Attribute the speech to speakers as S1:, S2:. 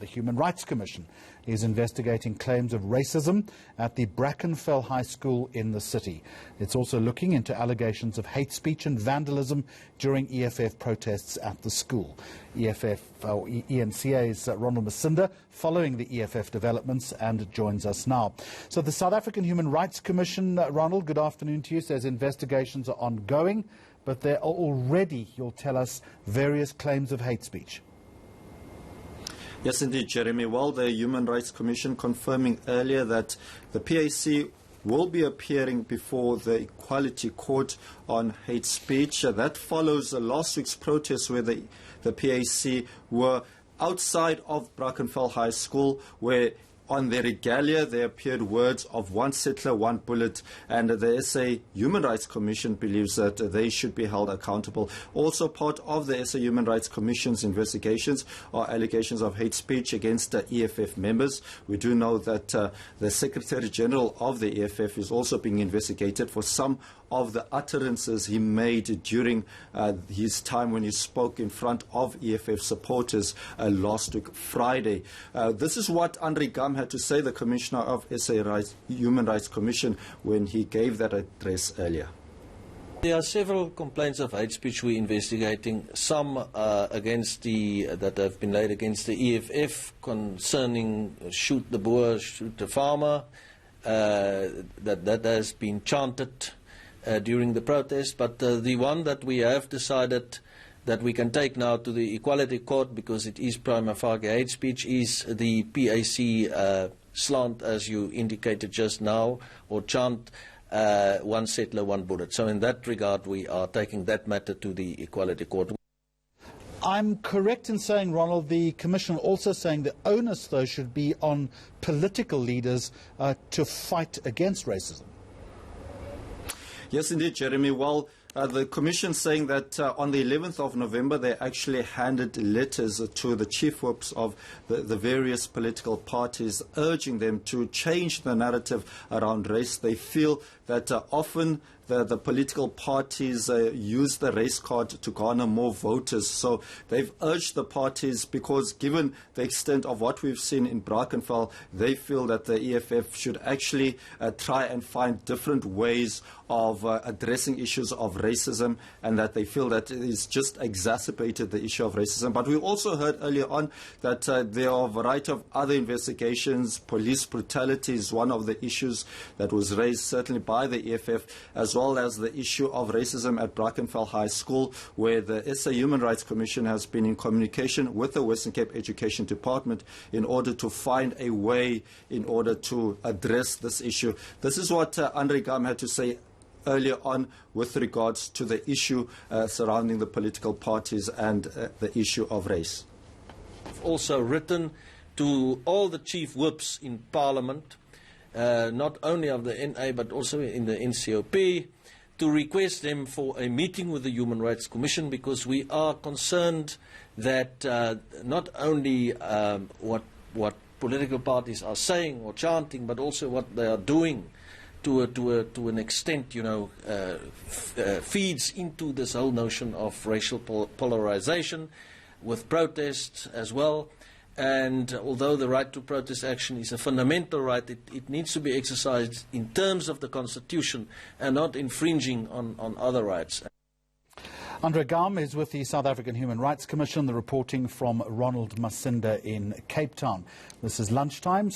S1: the Human Rights Commission is investigating claims of racism at the Brackenfell High School in the city. It's also looking into allegations of hate speech and vandalism during EFF protests at the school. eNCA's Ronald Masinda following the EFF developments and joins us now. So the South African Human Rights Commission, Ronald, good afternoon to you, says investigations are ongoing, but there are already, you'll tell us, various claims of hate speech.
S2: Yes, indeed, Jeremy. Well, the Human Rights Commission confirming earlier that the PAC will be appearing before the Equality Court on hate speech. That follows last week's protest where the PAC were outside of Brackenfell High School, where on their regalia there appeared words of "one settler, one bullet," and the SA Human Rights Commission believes that they should be held accountable. Also part of the SA Human Rights Commission's investigations are allegations of hate speech against EFF members. We do know that the Secretary General of the EFF is also being investigated for some of the utterances he made during his time when he spoke in front of EFF supporters last week, Friday. This is what Andre Gam had to say, the Commissioner of SA Human Rights Commission, when he gave that address earlier.
S3: There are several complaints of hate speech we're investigating, some that have been laid against the EFF concerning shoot the boer, shoot the farmer, that has been chanted during the protest, but the one that we have decided that we can take now to the Equality Court, because it is prima facie hate speech, is the PAC slant, as you indicated just now, or chant, "one settler, one bullet." So in that regard, we are taking that matter to the Equality Court.
S1: I'm correct in saying, Ronald, the Commission also saying the onus, though, should be on political leaders to fight against racism.
S2: Yes, indeed, Jeremy. Well, the Commission saying that on the 11th of November they actually handed letters to the chief whips of the various political parties, urging them to change the narrative around race. They feel that often the political parties use the race card to garner more voters. So they've urged the parties, because given the extent of what we've seen in Brackenfell, they feel that the EFF should actually try and find different ways of addressing issues of racism, and that they feel that it's just exacerbated the issue of racism. But we also heard earlier on that there are a variety of other investigations. Police brutality is one of the issues that was raised certainly by the EFF, as well as the issue of racism at Brackenfell High School, where the SA Human Rights Commission has been in communication with the Western Cape Education Department in order to find a way in order to address this issue. This is what Andre Gam had to say earlier on with regards to the issue surrounding the political parties and the issue of race.
S3: I've also written to all the chief whips in Parliament, not only of the NA but also in the NCOP, to request them for a meeting with the Human Rights Commission, because we are concerned that not only what political parties are saying or chanting, but also what they are doing to an extent, feeds into this whole notion of racial polarization, with protests as well. And although the right to protest action is a fundamental right, it needs to be exercised in terms of the Constitution and not infringing on other rights.
S1: Andre Gam is with the South African Human Rights Commission. The reporting from Ronald Masinda in Cape Town. This is lunchtime.